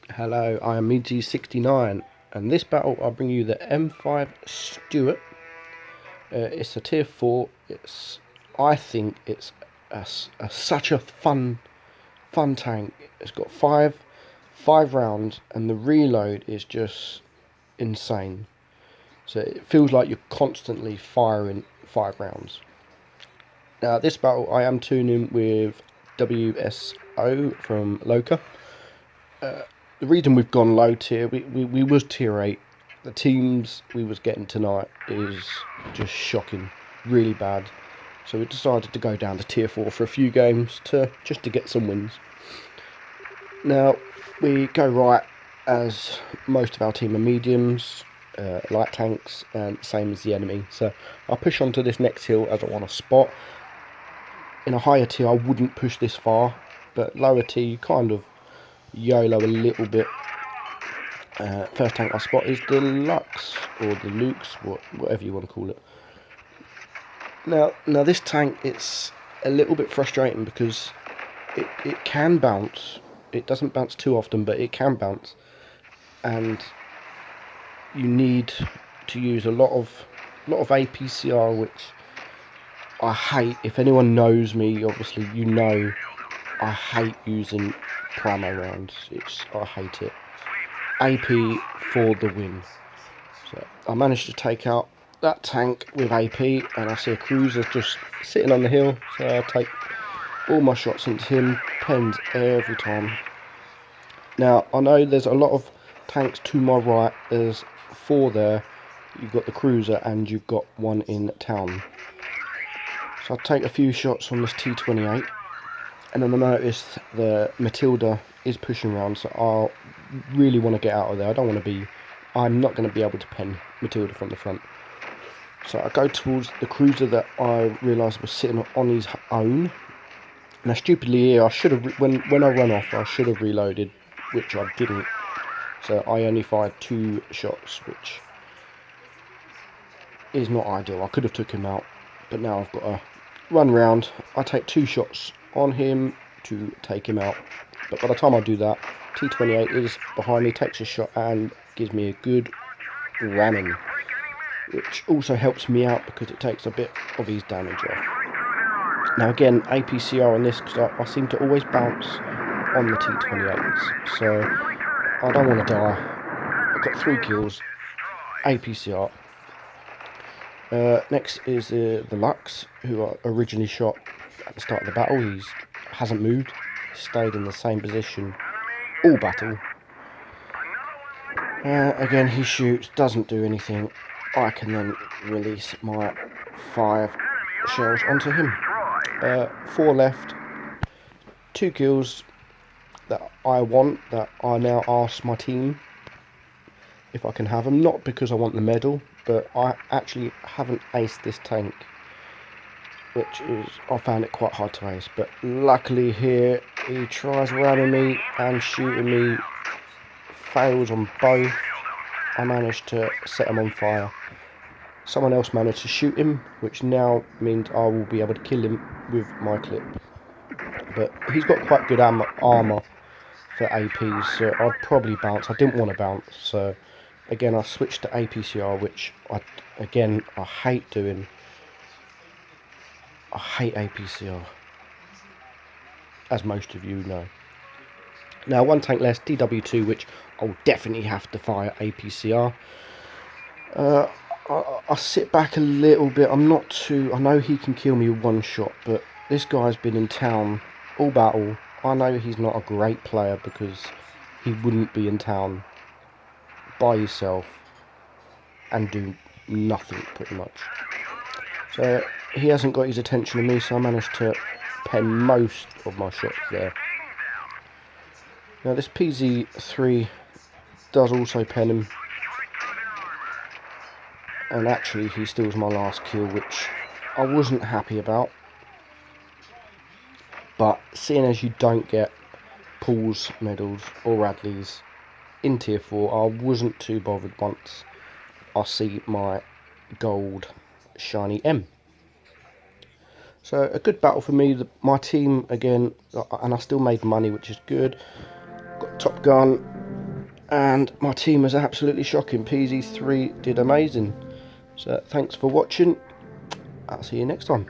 Hello, I am EG69, and this battle I'll bring you the M5 Stuart. It's a tier 4. I think it's such a fun tank. It's got five rounds, and the reload is just insane. So it feels like you're constantly firing 5 rounds. Now this battle I am tuning with WSO from Loka. The reason we've gone low tier, we was tier 8. The teams we was getting tonight is just shocking, really bad. So we decided to go down to tier 4 for a few games just to get some wins. Now we go right as most of our team are mediums, light tanks, and same as the enemy. So I'll push onto this next hill as I want a spot. In a higher tier I wouldn't push this far, but lower tier you kind of YOLO a little bit. First tank I spot is the Lux, or the Lukes, whatever you want to call it. Now this tank, it's a little bit frustrating because it can bounce. It doesn't bounce too often, but it can bounce, and you need to use a lot of APCR, which I hate. If anyone knows me, obviously you know I hate using Pramo rounds. I hate it. AP for the win. So I managed to take out that tank with AP, and I see a cruiser just sitting on the hill. So I take all my shots into him, pens every time. Now I know there's a lot of tanks to my right. There's 4 there. You've got the cruiser and you've got one in town. So I take a few shots from this T28. And then I noticed the Matilda is pushing around, so I really want to get out of there. I'm not going to be able to pen Matilda from the front. So I go towards the cruiser that I realised was sitting on his own. Now stupidly here, I should have, when I run off, I should have reloaded, which I didn't. So I only fired 2 shots, which is not ideal. I could have took him out, but now I've got to run round. I take 2 shots on him to take him out, but by the time I do that, T28 is behind me, takes a shot and gives me a good ramming, which also helps me out because it takes a bit of his damage off. Now again, APCR on this, because I seem to always bounce on the T28s, so I don't want to die. I've got 3 kills, APCR. Next is the Lux, who I originally shot at the start of the battle. He hasn't moved, stayed in the same position all battle. Again, he shoots, doesn't do anything. I can then release my 5 shells onto him. 4 left, 2 kills that I want, that I now ask my team if I can have them. Not because I want the medal, but I actually haven't aced this tank, which is, I found it quite hard to ace, but luckily here he tries ramming me and shooting me, fails on both. I managed to set him on fire. Someone else managed to shoot him, which now means I will be able to kill him with my clip. But he's got quite good armour for APs, so I'd probably bounce. I didn't want to bounce, so again I switched to APCR, which I hate doing. I hate APCR, as most of you know. Now 1 tank less, DW2, which I'll definitely have to fire APCR. I sit back a little bit. I'm not too... I know he can kill me with 1 shot, but this guy's been in town all battle. I know he's not a great player because he wouldn't be in town by himself and do nothing pretty much. So he hasn't got his attention on me, so I managed to pen most of my shots there. Now this PZ3 does also pen him, and actually he steals my last kill, which I wasn't happy about. But seeing as you don't get Paul's medals or Radley's in tier 4, I wasn't too bothered once I see my gold shiny M. So a good battle for me. My team again, and I still made money, which is good. Got Top Gun, and my team was absolutely shocking. PZ3 did amazing. So thanks for watching. I'll see you next time.